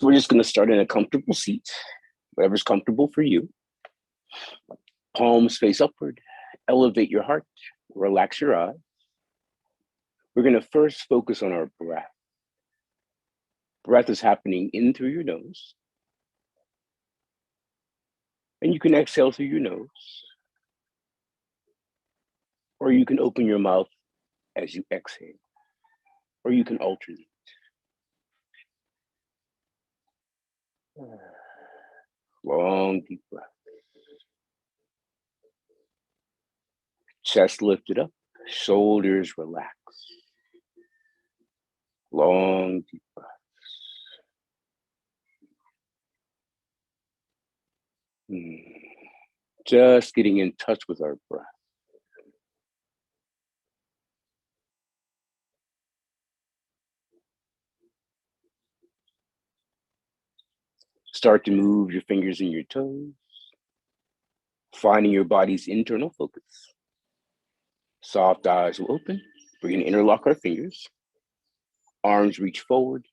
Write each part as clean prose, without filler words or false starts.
So we're just going to start in a comfortable seat, whatever's comfortable for you. Palms face upward. Elevate your heart. Relax your eyes. We're going to first focus on our breath. Breath is happening in through your nose. And you can exhale through your nose. Or you can open your mouth as you exhale. Or you can alternate. Long, deep breath. Chest lifted up. Shoulders relaxed. Long, deep breath. Just getting in touch with our breath. Start to move your fingers and your toes, finding your body's internal focus. Soft eyes will open. We're going to interlock our fingers. Arms reach forward,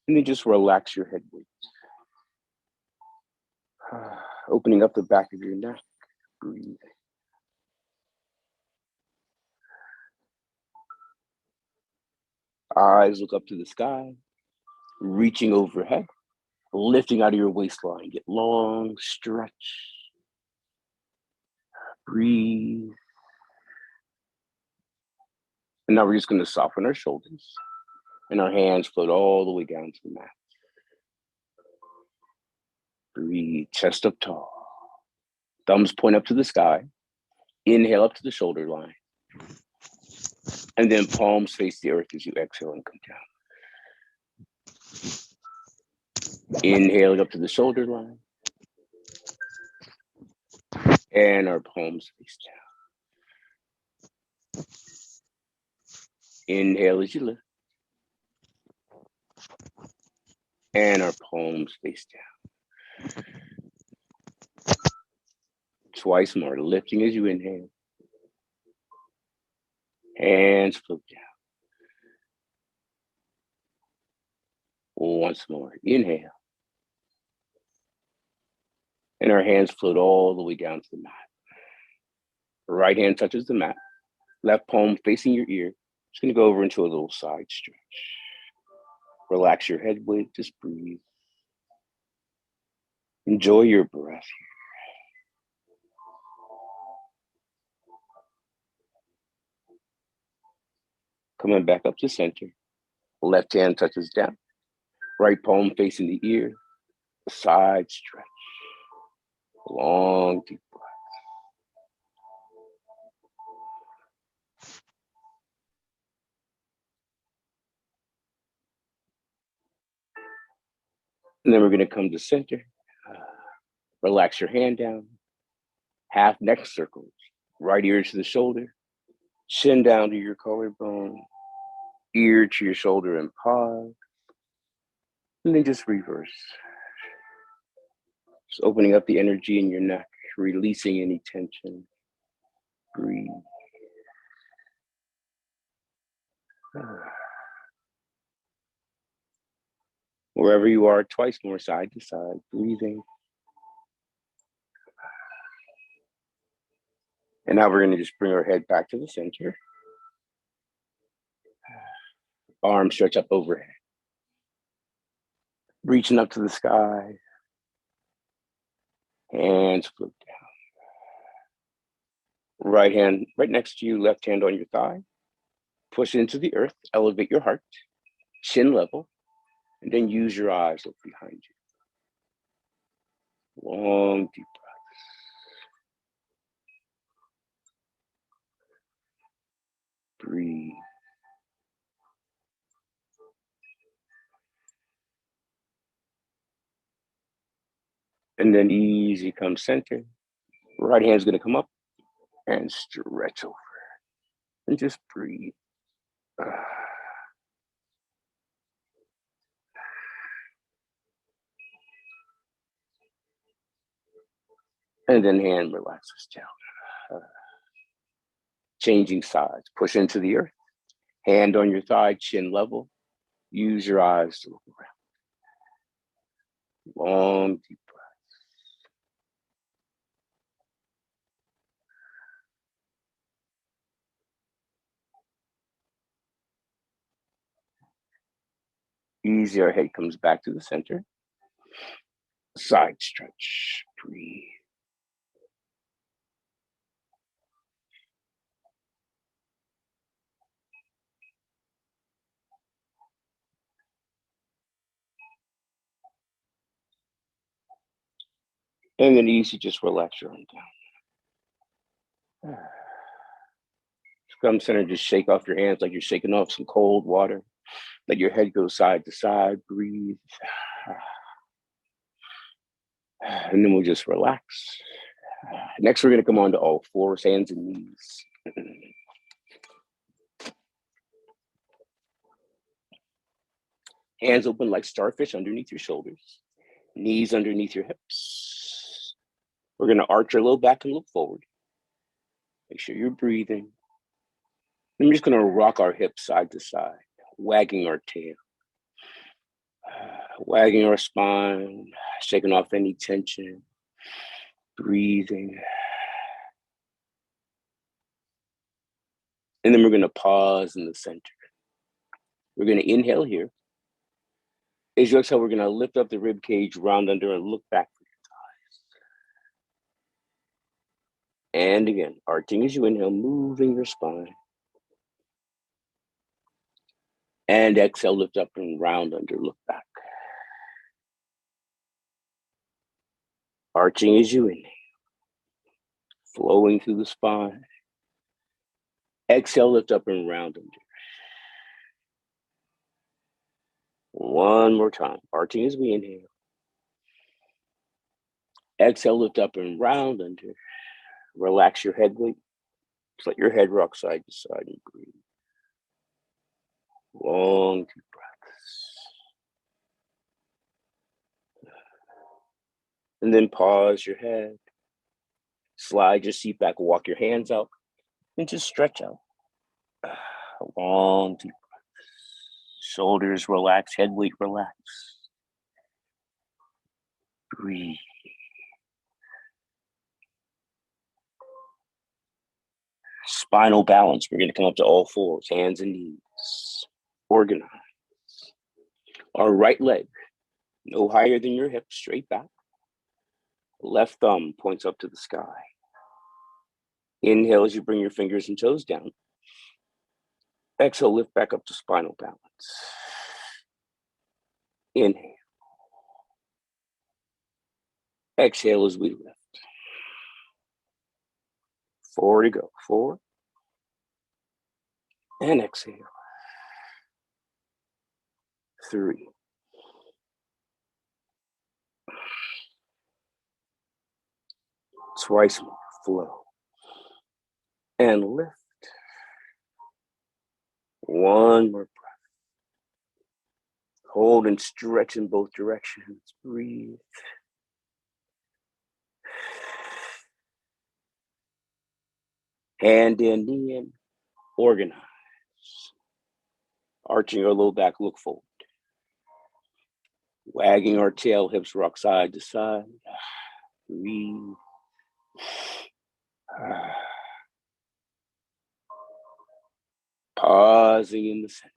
and then just relax your head weight. Opening up the back of your neck. Breathe. Eyes look up to the sky, reaching overhead, lifting out of your waistline. Get long, stretch. Breathe. And now we're just going to soften our shoulders, and our hands float all the way down to the mat. Breathe, chest up tall. Thumbs point up to the sky. Inhale up to the shoulder line. And then palms face the earth as you exhale and come down. Inhale up to the shoulder line. And our palms face down. Inhale as you lift. And our palms face down. Twice more, lifting as you inhale. Hands float down. Once more, inhale. And our hands float all the way down to the mat. Right hand touches the mat. Left palm facing your ear. Just going to go over into a little side stretch. Relax your head weight, just breathe. Enjoy your breath here. Coming back up to center. Left hand touches down. Right palm facing the ear. Side stretch. Long, deep breath. And then we're going to come to center. Relax your hand down. Half neck circles. Right ear to the shoulder. Chin down to your collarbone. Ear to your shoulder and pause. And then just reverse. Just opening up the energy in your neck. Releasing any tension. Breathe. Wherever you are, twice more side to side, breathing. And now we're going to just bring our head back to the center. Arms stretch up overhead. Reaching up to the sky. Hands float down. Right hand right next to you, left hand on your thigh. Push into the earth, elevate your heart, chin level, and then use your eyes, look behind you. Long, deep breaths. Breathe. And then easy come center. Right hand's gonna come up and stretch over. And just breathe. And then hand relaxes down. Changing sides. Push into the earth. Hand on your thigh, chin level. Use your eyes to look around. Long, deep breath. Easy, our head comes back to the center. Side stretch, breathe. And then easy, just relax your arm down. Come center, just shake off your hands like you're shaking off some cold water. Let your head go side to side, breathe. And then we'll just relax. Next, we're gonna come on to all fours, hands and knees. Hands open like starfish underneath your shoulders. Knees underneath your hips. We're gonna arch our low back and look forward. Make sure you're breathing. I'm just gonna rock our hips side to side, wagging our tail. Wagging our spine, shaking off any tension, breathing. And then we're gonna pause in the center. We're gonna inhale here. As you exhale, we're gonna lift up the rib cage, round under, and look back for your thighs. And again, arching as you inhale, moving your spine. And exhale, lift up and round under, look back. Arching as you inhale, flowing through the spine. Exhale, lift up and round under. One more time, arching as we inhale. Exhale, lift up and round under. Relax your head weight. Just let your head rock side to side and breathe. Long, deep breaths. And then pause your head. Slide your seat back, walk your hands out, and just stretch out. Long, deep breaths. Shoulders relax, head weight relax. Breathe. Spinal balance. We're going to come up to all fours, hands and knees. Organize. Our right leg, no higher than your hip, straight back. Left thumb points up to the sky. Inhale as you bring your fingers and toes down. Exhale, lift back up to spinal balance. Inhale. Exhale as we lift. 4 to go. 4. And exhale. 3. Twice more. Flow. And lift. One more breath. Hold and stretch in both directions. Breathe. Hand in, knee in. Organize. Arching our low back, look forward. Wagging our tail, hips rock side to side. Breathe. Pausing in the center.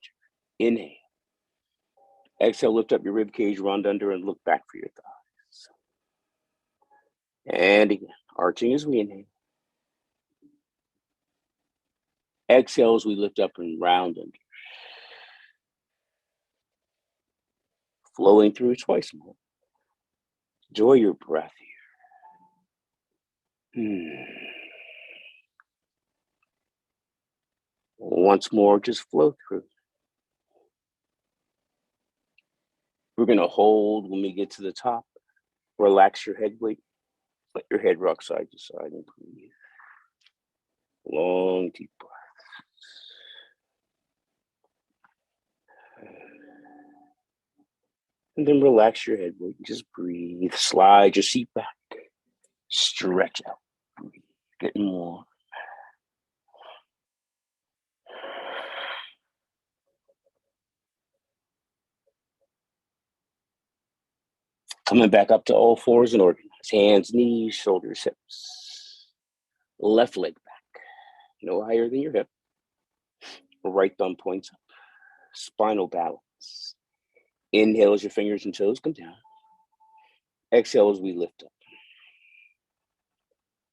Inhale. Exhale, lift up your rib cage, round under, and look back for your thighs. And again, arching as we inhale. Exhale as we lift up and round under. Flowing through twice more. Enjoy your breath here. Once more, just flow through. We're going to hold when we get to the top. Relax your head weight. Let your head rock side to side and breathe. Long, deep breath. And then relax your head weight. Just breathe. Slide your seat back. Stretch out. Breathe. Getting warm. Coming back up to all fours and organize. Hands, knees, shoulders, hips. Left leg back. No higher than your hip. Right thumb points up. Spinal balance. Inhale as your fingers and toes come down. Exhale as we lift up.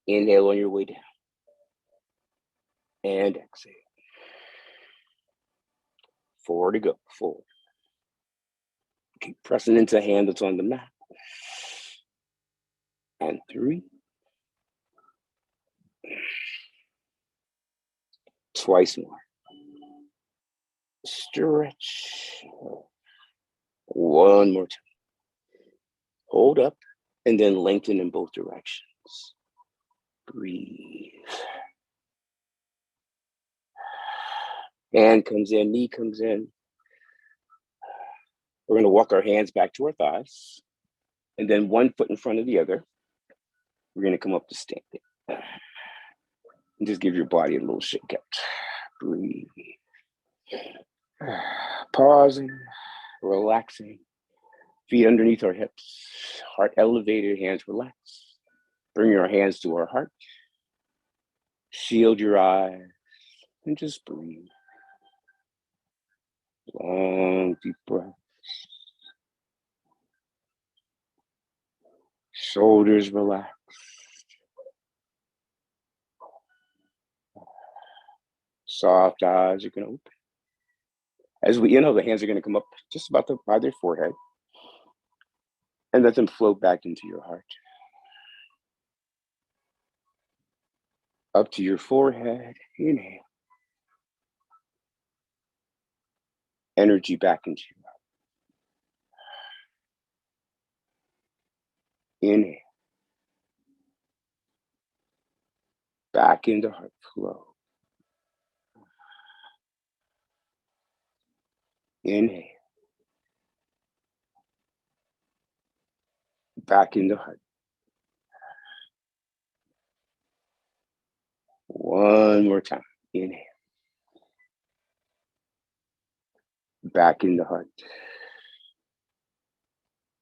Inhale on your way down. And exhale. 4 to go. 4. Keep pressing into the hand that's on the mat. And 3. Twice more. Stretch. 1 more time. Hold up and then lengthen in both directions. Breathe. Hand comes in, knee comes in. We're going to walk our hands back to our thighs. And then 1 foot in front of the other. We're going to come up to standing. And just give your body a little shake out. Breathe. Pausing, relaxing. Feet underneath our hips. Heart elevated, hands relaxed. Bring your hands to our heart. Shield your eyes. And just breathe. Long, deep breath. Shoulders relaxed. Soft eyes are going to open. As we inhale, the hands are going to come up just about by their forehead. And let them float back into your heart. Up to your forehead. Inhale. Energy back into your heart. Inhale. Back into heart flow. Inhale. Back into heart. 1 more time. Inhale. Back into heart.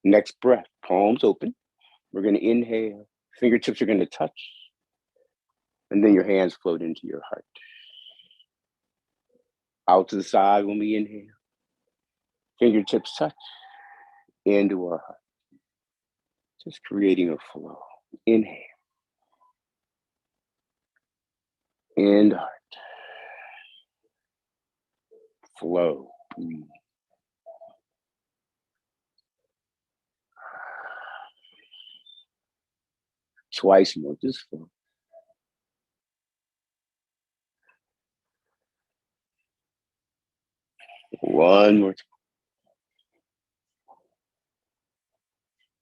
Next breath, palms open. We're going to inhale. Fingertips are going to touch. And then your hands float into your heart. Out to the side when we inhale. Fingertips touch into our heart. Just creating a flow. Inhale. And heart. Flow. Breathe. Twice more. Just flow. One more time.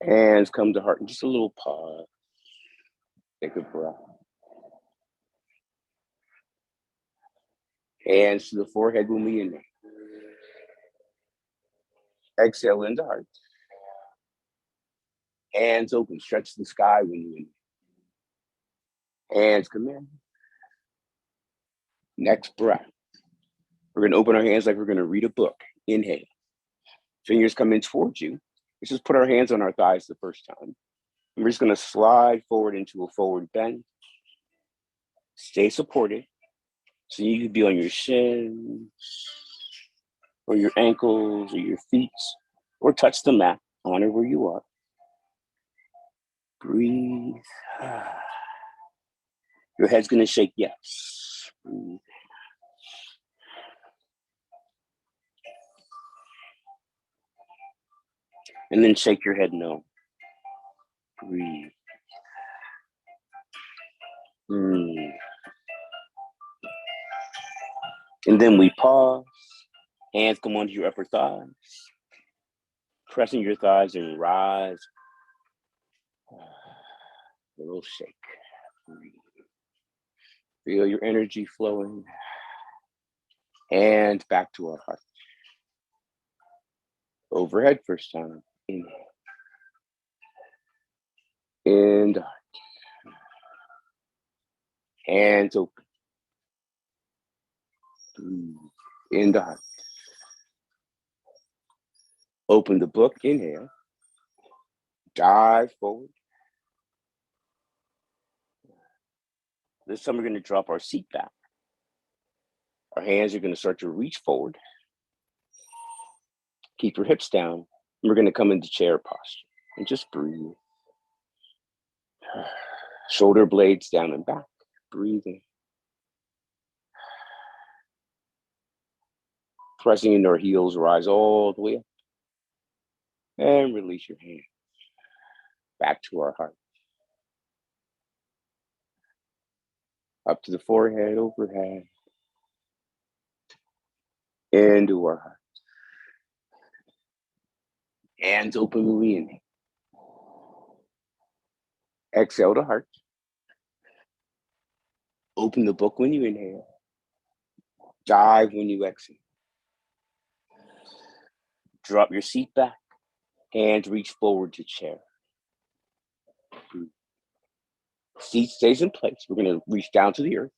Hands come to heart. Just a little pause. Take a breath. Hands to the forehead when we inhale. Exhale into heart. Hands open. Stretch the sky when you inhale. Hands come in. Next breath. We're going to open our hands like we're going to read a book. Inhale. Fingers come in towards you. Let's just put our hands on our thighs the first time. And we're just going to slide forward into a forward bend. Stay supported. So you could be on your shins, or your ankles, or your feet, or touch the mat. Honor where you are. Breathe. Your head's going to shake yes. Breathe. And then shake your head no. Breathe. And then we pause. Hands come onto your upper thighs. Pressing your thighs and rise. A little shake. Breathe. Feel your energy flowing. And back to our heart. Overhead first time. Inhale. And heart. Hands open. Breathe. In the heart. Open the book. Inhale. Dive forward. This time we're going to drop our seat back. Our hands are going to start to reach forward. Keep your hips down. We're going to come into chair posture and just breathe. Shoulder blades down and back. Breathing. Pressing into our heels, rise all the way up. And release your hands. Back to our heart. Up to the forehead, overhead. Into our heart. Hands open when we inhale. Exhale to heart. Open the book when you inhale. Dive when you exhale. Drop your seat back. Hands reach forward to chair. Seat stays in place. We're going to reach down to the earth,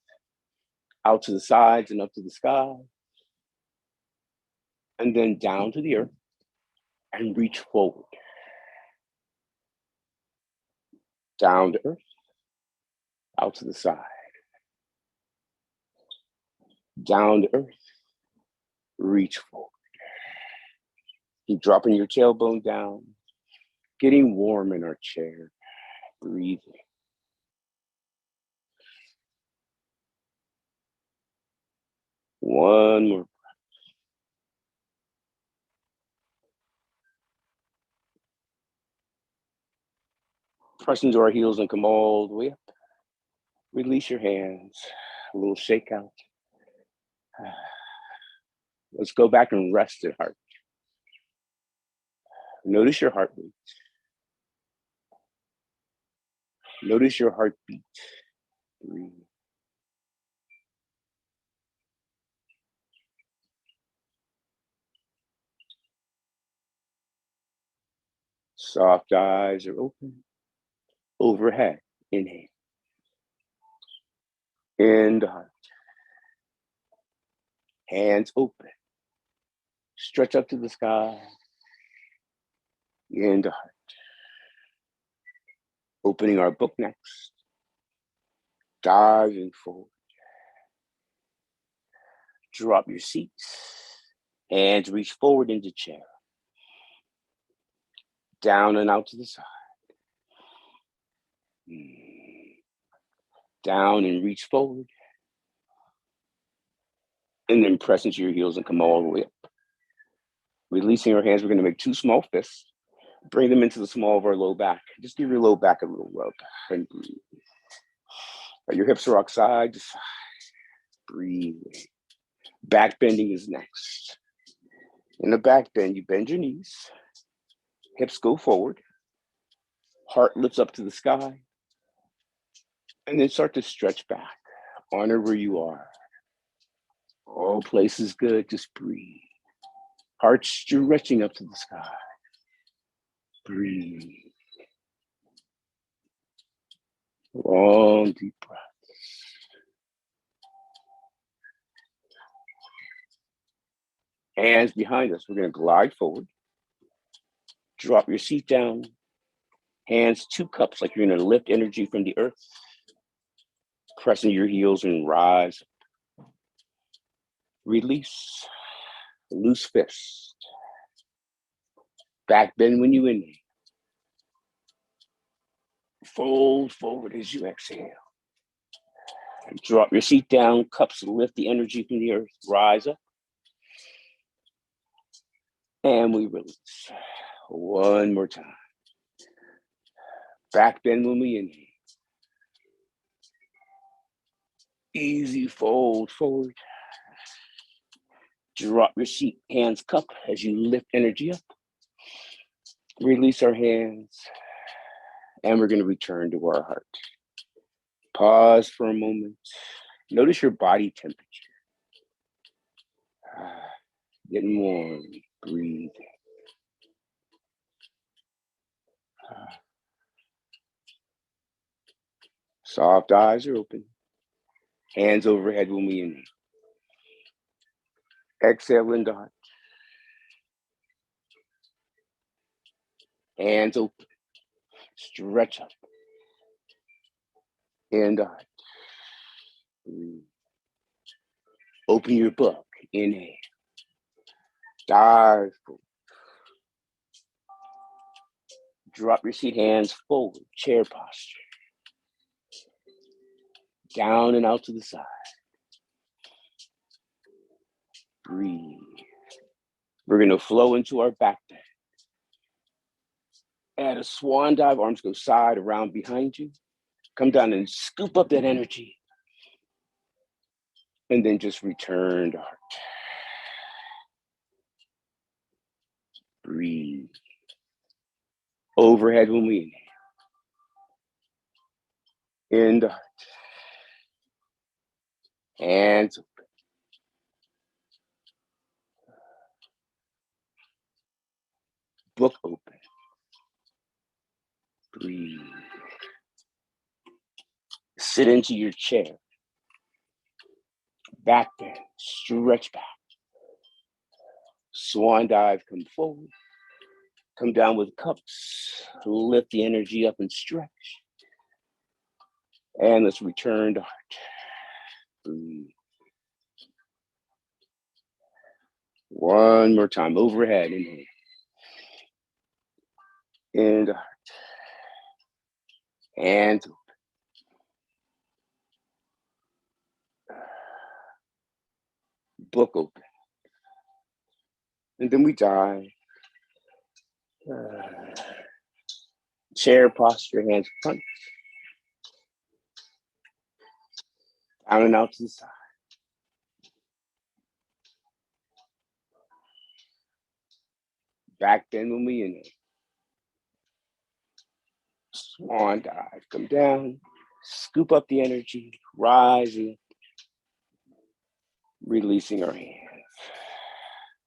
out to the sides and up to the sky. And then down to the earth and reach forward. Down to earth, out to the side. Down to earth, reach forward. Keep dropping your tailbone down, getting warm in our chair, breathing. One more. Press into our heels and come all the way up. Release your hands, a little shake out. Let's go back and rest at heart. Notice your heartbeat. Notice your heartbeat. Breathe. Soft eyes are open. Overhead, inhale. Into heart. Hands open. Stretch up to the sky. Into heart. Opening our book next. Diving forward. Drop your seats. Hands reach forward into chair. Down and out to the side. Down and reach forward. And then press into your heels and come all the way up. Releasing our hands, we're going to make two small fists. Bring them into the small of our low back. Just give your low back a little rub and breathe. Your hips rock side to side. Breathe. Back bending is next. In the back bend, you bend your knees. Hips go forward. Heart lifts up to the sky. And then start to stretch back. Honor where you are. All places good. Just breathe. Heart stretching up to the sky. Breathe. Long, deep breath. Hands behind us. We're going to glide forward. Drop your seat down. Hands, two cups, like you're going to lift energy from the earth. Press into your heels and rise. Release. Loose fist. Back bend when you inhale. Fold forward as you exhale. Drop your seat down. Cups lift the energy from the earth. Rise up. And we release. One more time. Back bend when we inhale. Easy fold forward. Drop your seat, hands cup as you lift energy up. Release our hands. And we're going to return to our heart. Pause for a moment. Notice your body temperature. Getting warm. Breathe. Soft eyes are open. Hands overhead when we inhale. Exhale into heart. Hands open. Stretch up. And out. Breathe. Open your book. Inhale. Dive forward. Drop your seat, hands forward, chair posture. Down and out to the side. Breathe. We're going to flow into our back bend. Add a swan dive, arms go side, around behind you. Come down and scoop up that energy. And then just return to heart. Breathe. Overhead when we inhale. In the heart. Hands open. Book open. Breathe. Sit into your chair. Back bend. Stretch back. Swan dive, come forward. Come down with cups. Lift the energy up and stretch. And let's return to heart. Breathe. One more time. Overhead. Inhale. In the heart. Hands open. Book open. And then we dive. Chair posture, hands front. Down and out to the side. Back bend when we inhale. Swan dive, come down. Scoop up the energy, rising. Releasing our hands.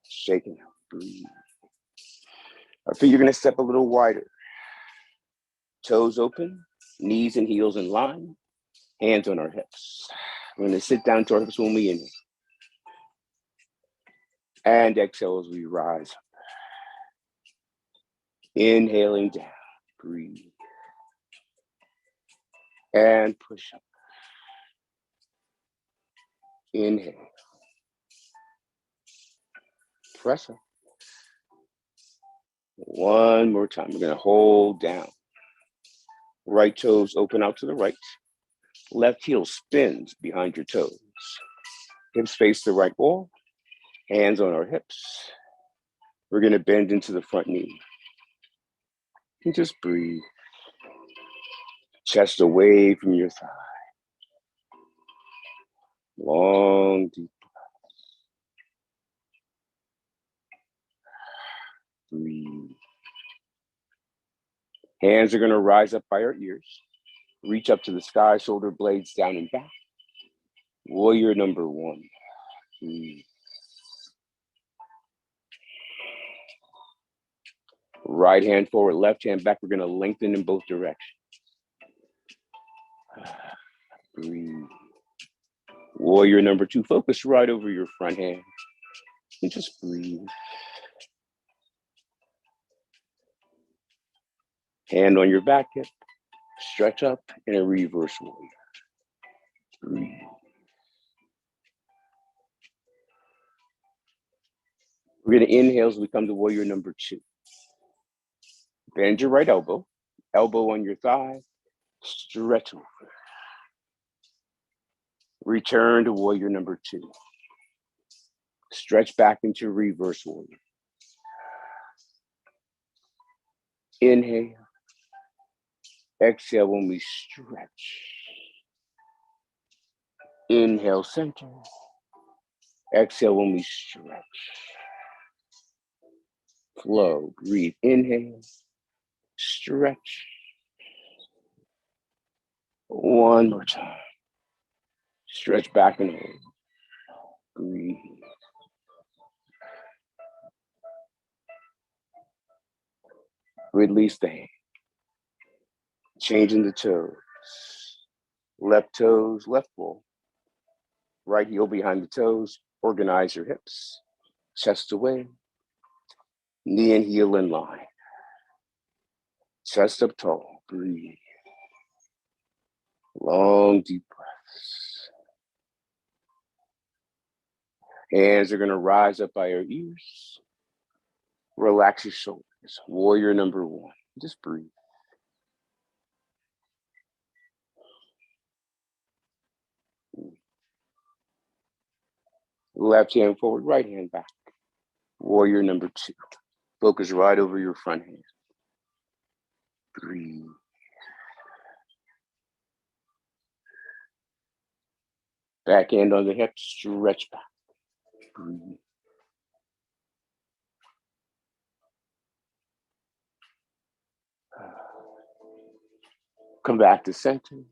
Shaking out, breathe. Our feet are gonna step a little wider. Toes open, knees and heels in line, hands on our hips. We're gonna sit down to our hips when we inhale. And exhale as we rise up. Inhaling down, breathe. And push up. Inhale. Press up. One more time. We're gonna hold down. Right toes open out to the right. Left heel spins behind your toes. Hips face the right wall. Hands on our hips. We're gonna bend into the front knee. And just breathe. Chest away from your thigh. Long, deep breaths. Breathe. Hands are gonna rise up by our ears. Reach up to the sky, shoulder blades down and back. Warrior number one. Breathe. Right hand forward, left hand back. We're gonna lengthen in both directions. Breathe. Warrior number two, focus right over your front hand. And just breathe. Hand on your back hip. Stretch up in a reverse warrior. Breathe. We're gonna inhale as we come to warrior number two. Bend your right elbow. Elbow on your thigh. Stretch over. Return to warrior number two. Stretch back into reverse warrior. Inhale. Exhale when we stretch. Inhale, center. Exhale when we stretch. Flow, breathe. Inhale, stretch. One more time. Stretch back and hold. Breathe. Release the hand. Changing the toes. Left toes, left ball. Right heel behind the toes. Organize your hips. Chest away. Knee and heel in line. Chest up tall. Breathe. Long, deep breaths. Hands are going to rise up by your ears. Relax your shoulders. Warrior number one. Just breathe. Left hand forward, right hand back. Warrior number two. Focus right over your front hand. Breathe. Back hand on the hip, stretch back. Breathe. Come back to center.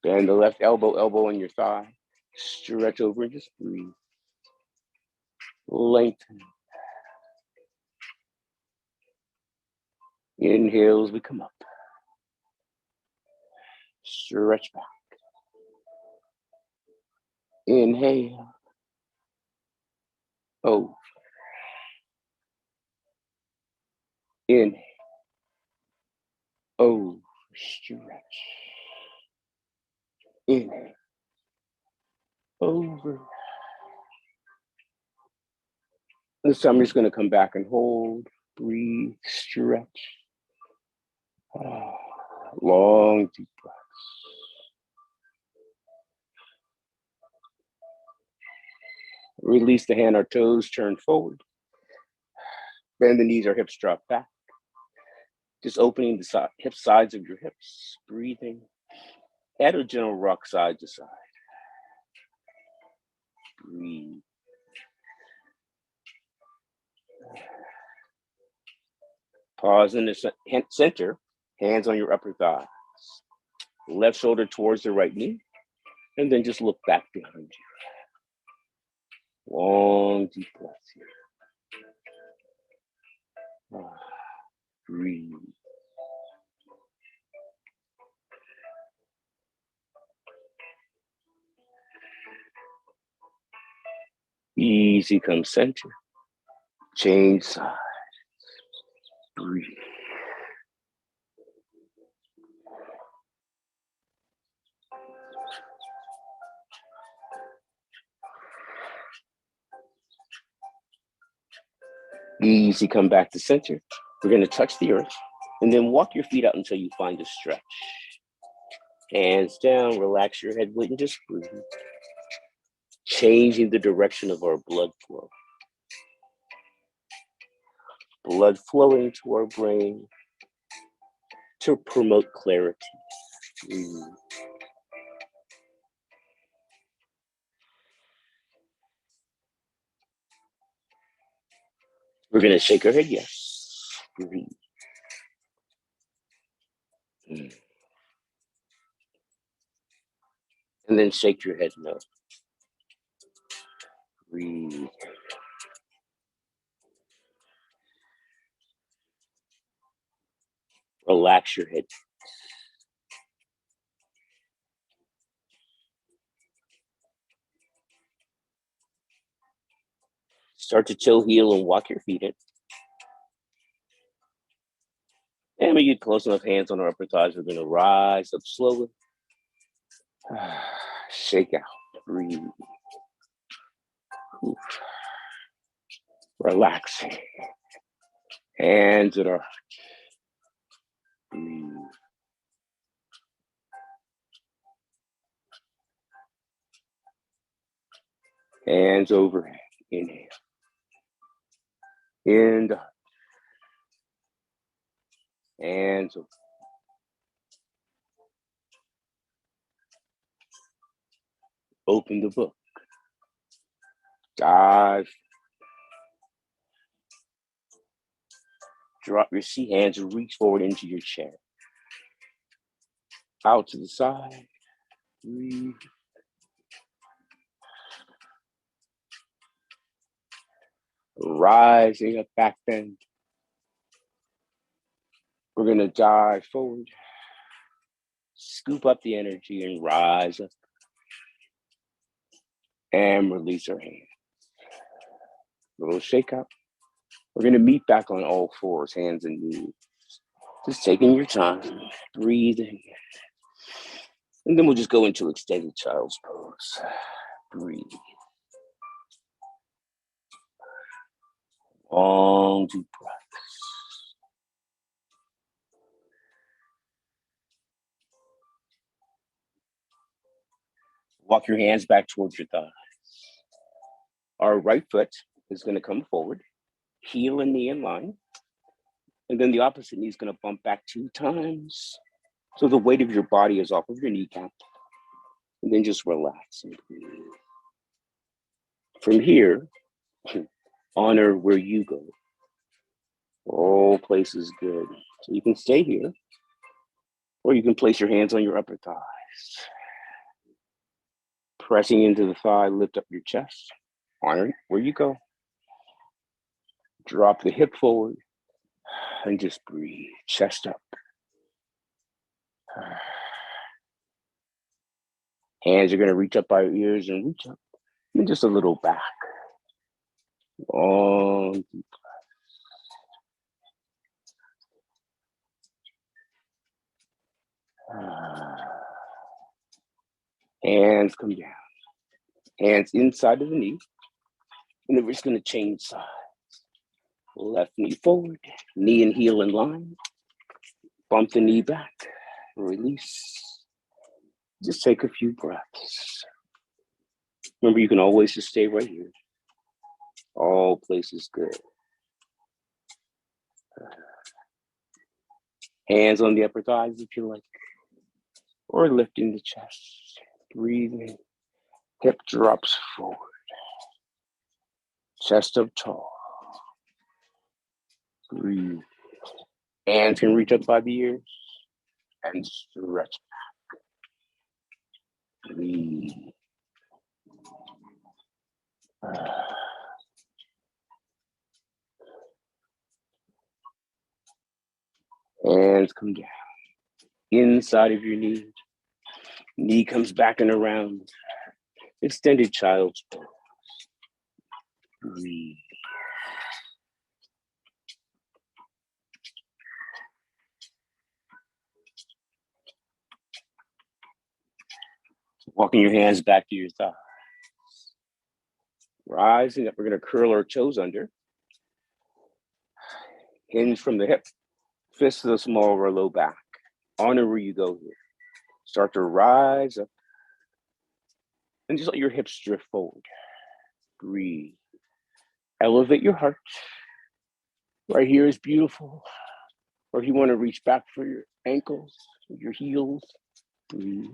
Bend the left elbow in your thigh. Stretch over and just breathe. Lengthen. Inhale as we come up. Stretch back. Inhale. Oh. Inhale. Oh. Stretch. Inhale. Over. This time you're just going to come back and hold. Breathe. Stretch. Long, deep breaths. Release the hand or toes, turn forward. Bend the knees or hips, drop back. Just opening the hip sides of your hips, breathing. Add a gentle rock side to side. Breathe. Pause in the center, hands on your upper thighs. Left shoulder towards the right knee, and then just look back behind you. Long, deep breaths here. Breathe. Easy, come center. Change sides. Breathe. Easy, come back to center. We're going to touch the earth and then walk your feet out until you find a stretch. Hands down, relax your head, weight, and just breathe. Changing the direction of our blood flow. Blood flowing to our brain to promote clarity. We're going to shake our head, yes. Breathe. And then shake your head, no. Breathe. Relax your head. Start to toe heel and walk your feet in. And when you get close enough, hands on our upper thighs, we're going to rise up slowly. Shake out. Breathe. Oof. Relaxing. Hands at our heart. Breathe. Hands overhead. Inhale. In the heart. Hands over. Open the book. Dive. Drop your seat, hands and reach forward into your chair. Out to the side. Breathe. Rising up, back bend. We're going to dive forward. Scoop up the energy and rise up. And release our hands. A little shake up. We're going to meet back on all fours, hands and knees. Just taking your time, breathing. And then we'll just go into extended child's pose. Breathe. Long deep breaths. Walk your hands back towards your thighs. Our right foot is going to come forward, heel and knee in line. And then the opposite knee is going to bump back 2 times. So the weight of your body is off of your kneecap. And then just relax and breathe. From here, honor where you go. All places good. So you can stay here, or you can place your hands on your upper thighs. Pressing into the thigh, lift up your chest. Honor where you go. Drop the hip forward and just breathe. Chest up. Hands are going to reach up by your ears and reach up. And just a little back. Long deep breath. Hands come down. Hands inside of the knee. And then we're just going to change sides. Left knee forward. Knee and heel in line. Bump the knee back. Release. Just take a few breaths. Remember, you can always just stay right here. All places good. Hands on the upper thighs if you like. Or lifting the chest. Breathing. Hip drops forward. Chest up tall. Breathe. Hands can reach up by the ears. And stretch back. Breathe. Hands come down. Inside of your knee. Knee comes back and around. Extended child's pose. Breathe. Walking your hands back to your thighs. Rising up, we're going to curl our toes under. Hinge from the hip. Fist to the small or low back. Honor where you go here. Start to rise up. And just let your hips drift forward. Breathe. Elevate your heart. Right here is beautiful. Or if you want to reach back for your ankles, your heels, breathe.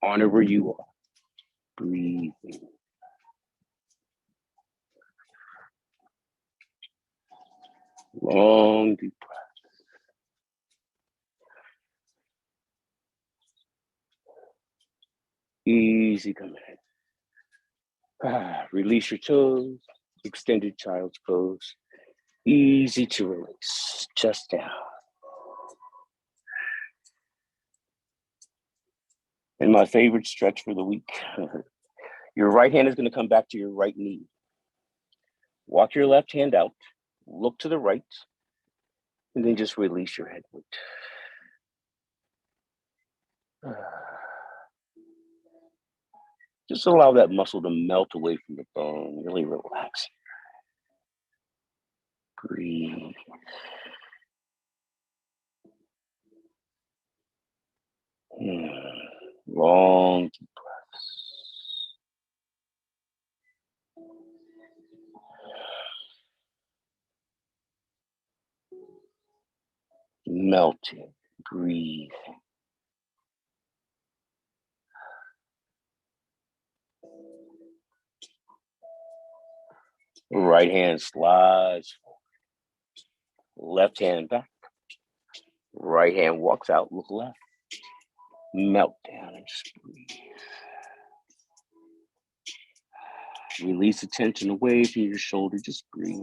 Honor where you are. Breathe. Long deep breath. Easy coming in. Release your toes. Extended child's pose. Easy to release. Chest down. And my favorite stretch for the week. Your right hand is going to come back to your right knee. Walk your left hand out. Look to the right. And then just release your head weight. Just allow that muscle to melt away from the bone. Really relax. Breathe. Long deep breaths. Melting. Breathe. Right hand slides forward. Left hand back. Right hand walks out, look left. Melt down and just breathe. Release the tension away from your shoulder, just breathe.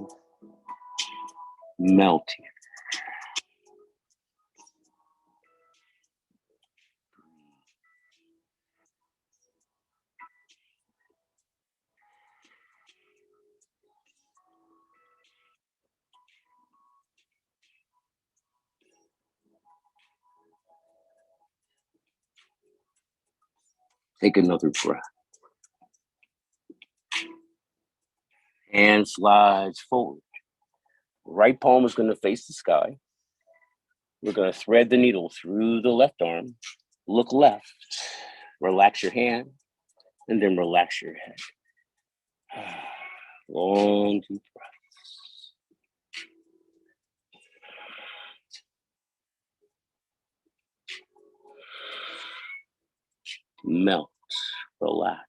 Melting. Take another breath. Hand slides forward. Right palm is going to face the sky. We're going to thread the needle through the left arm. Look left. Relax your hand, and then relax your head. Long, deep breaths. Melt, relax.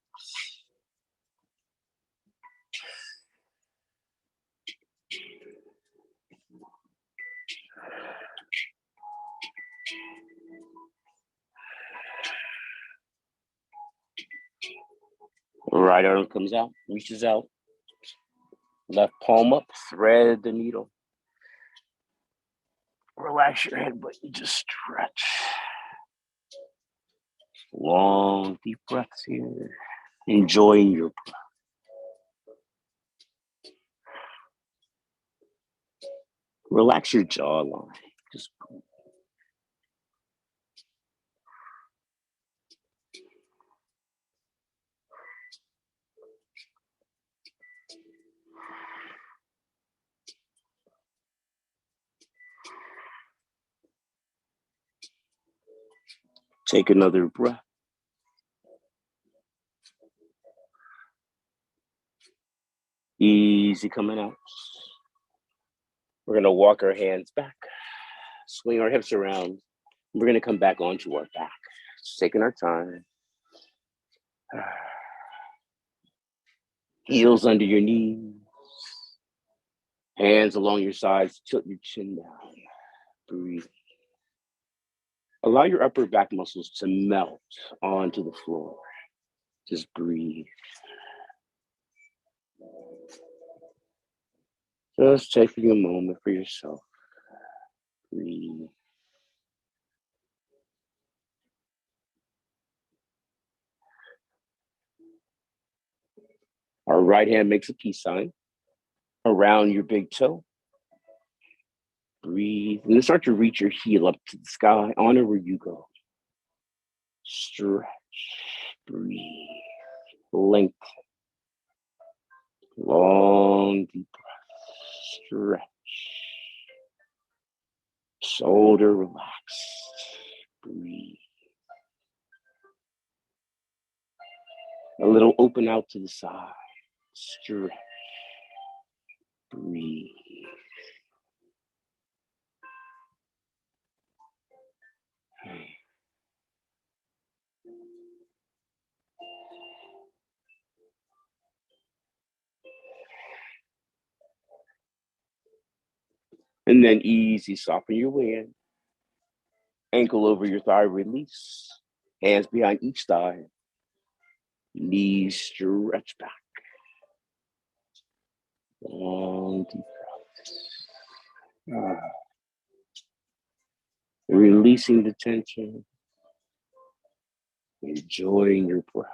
Right arm comes out, reaches out. Left palm up, thread the needle. Relax your head, but you just stretch. Long, deep breaths here. Enjoying your breath. Relax your jawline. Just take another breath. Easy coming out. We're going to walk our hands back, swing our hips around. We're going to come back onto our back. Just taking our time. Heels under your knees. Hands along your sides. Tilt your chin down. Breathe. Allow your upper back muscles to melt onto the floor. Just breathe. Just taking a moment for yourself. Breathe. Our right hand makes a peace sign around your big toe. Breathe. And then start to reach your heel up to the sky. Honor where you go. Stretch. Breathe. Length. Long, deep breath. Stretch. Shoulder relax. Breathe. A little open out to the side. Stretch. Breathe. And then easy, soften your way in. Ankle over your thigh, release. Hands behind each thigh. Knees stretch back. Long, deep breaths. Releasing the tension. Enjoying your breath.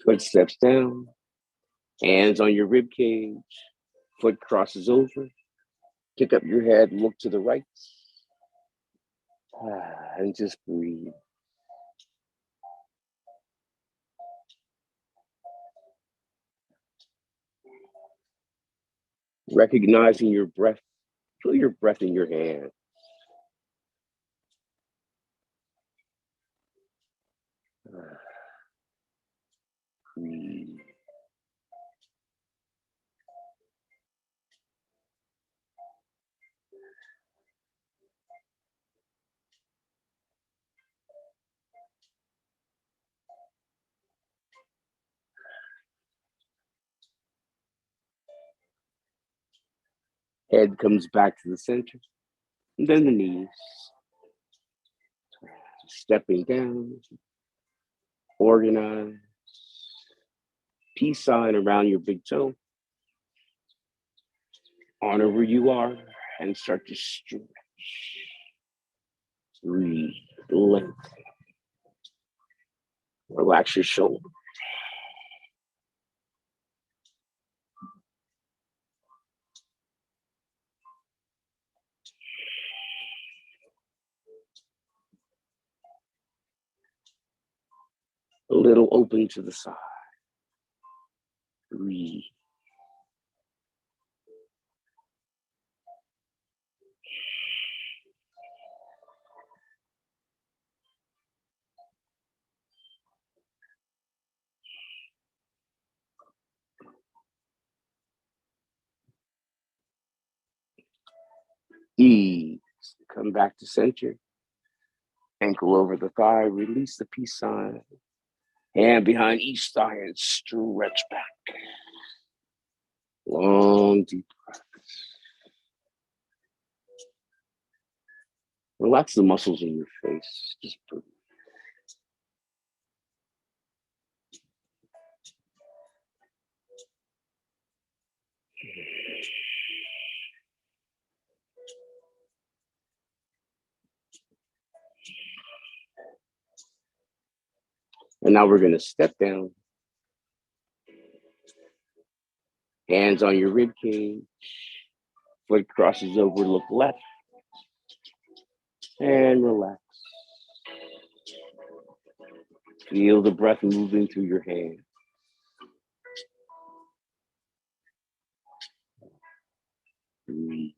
Footsteps down. Hands on your rib cage. Foot crosses over. Pick up your head, look to the right. And just breathe. Recognizing your breath. Feel your breath in your hand. Breathe. Head comes back to the center. And then the knees. Stepping down. Organize. Peace sign around your big toe. Honor where you are and start to stretch. Breathe. Length. Relax your shoulder. A little open to the side. Breathe. Ease. Come back to center. Ankle over the thigh. Release the peace sign. Hand behind each thigh and stretch back. Long, deep breaths. Relax the muscles in your face. Just breathe. And now we're going to step down. Hands on your rib cage. Foot crosses over, look left. And relax. Feel the breath moving through your hands. Breathe.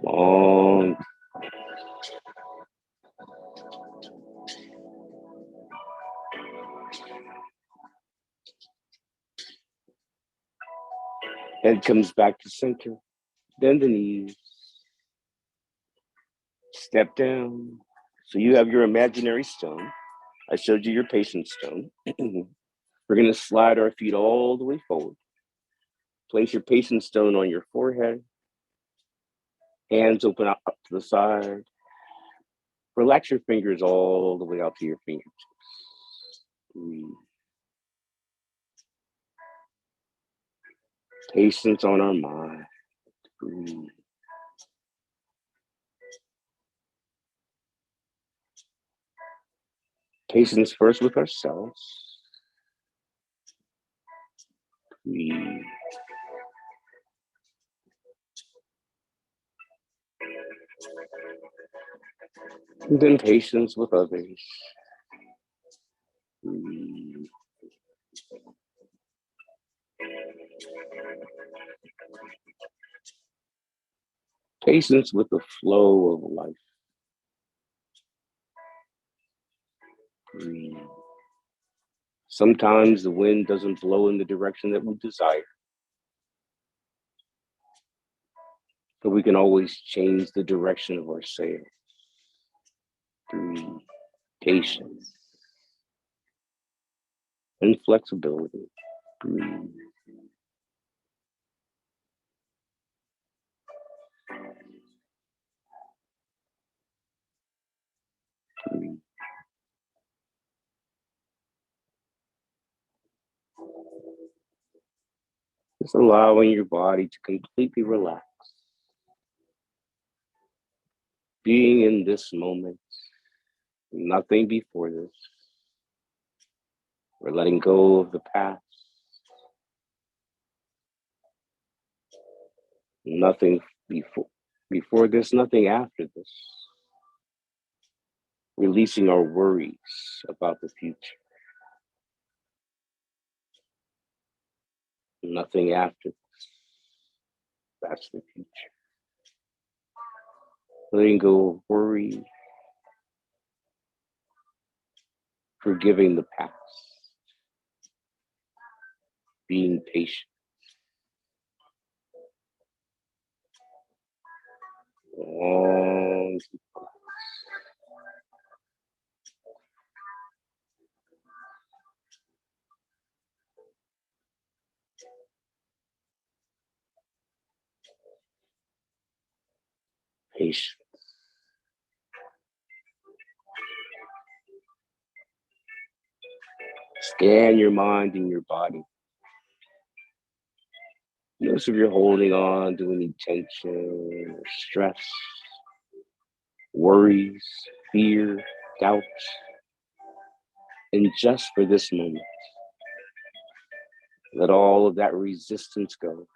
Long. Head comes back to center. Bend the knees. Step down. So you have your imaginary stone. I showed you your patient stone. We're going to slide our feet all the way forward. Place your patient stone on your forehead. Hands open up to the side. Relax your fingers all the way out to your fingertips. Breathe. Patience on our mind. Breathe. Patience first with ourselves. Breathe. And then patience with others. Breathe. Patience with the flow of life. Breathe. Sometimes the wind doesn't blow in the direction that we desire, but we can always change the direction of our sail. Breathe. Patience and flexibility. Breathe. Breathe. Just allowing your body to completely relax. Being in this moment, nothing before this. We're letting go of the past. Nothing before this, nothing after this. Releasing our worries about the future. Nothing after this. That's the future. Letting go of worry. Forgiving the past. Being patient. Long. Patience. Scan your mind and your body. Notice if you're holding on to any tension or stress, worries, fear, doubts. And just for this moment, let all of that resistance go.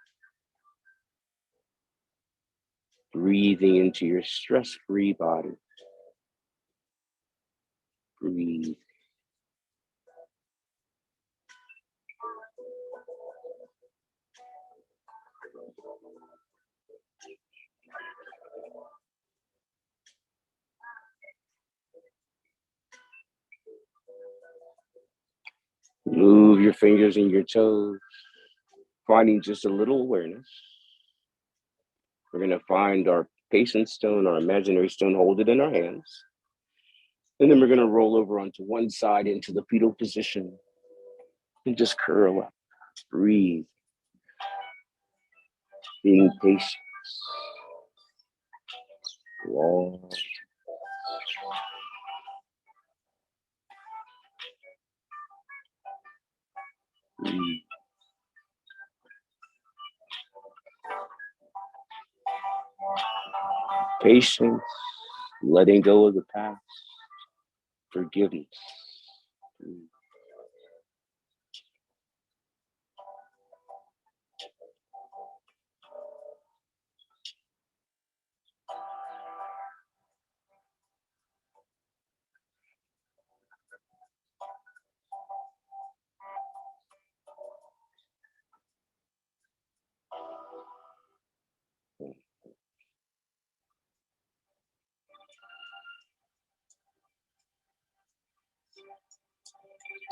Breathing into your stress-free body. Breathe. Move your fingers and your toes, finding just a little awareness. We're going to find our patience stone, our imaginary stone, hold it in our hands. And then we're going to roll over onto one side into the fetal position and just curl up. Breathe. Being patient. Long. Breathe. Patience, letting go of the past, forgiveness.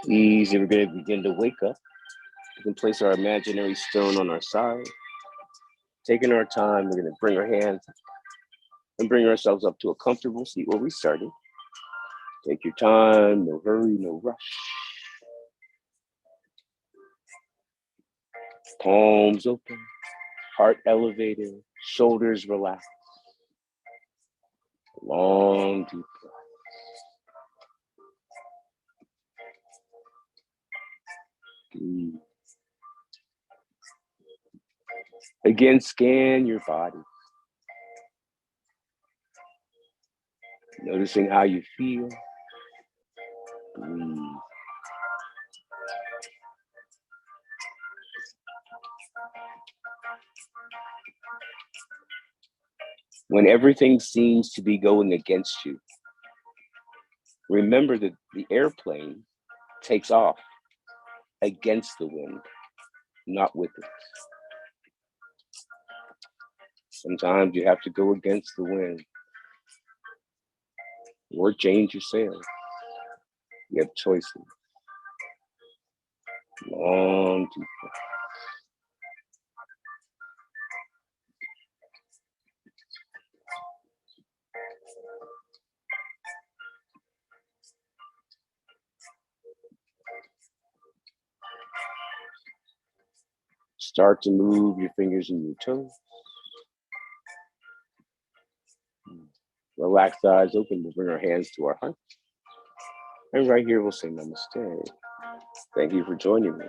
Easy, we're going to begin to wake up. We can place our imaginary stone on our side. Taking our time, we're going to bring our hands and bring ourselves up to a comfortable seat where we started. Take your time, no hurry, no rush. Palms open, heart elevated, shoulders relaxed. Long, deep breath. Breathe. Again, scan your body. Noticing how you feel. Breathe. When everything seems to be going against you, remember that the airplane takes off against the wind, not with it. Sometimes you have to go against the wind or change your sails. You have choices. Long, deep breath. Start to move your fingers and your toes. Relax the eyes open. We'll bring our hands to our hearts. And right here, we'll say namaste. Thank you for joining me.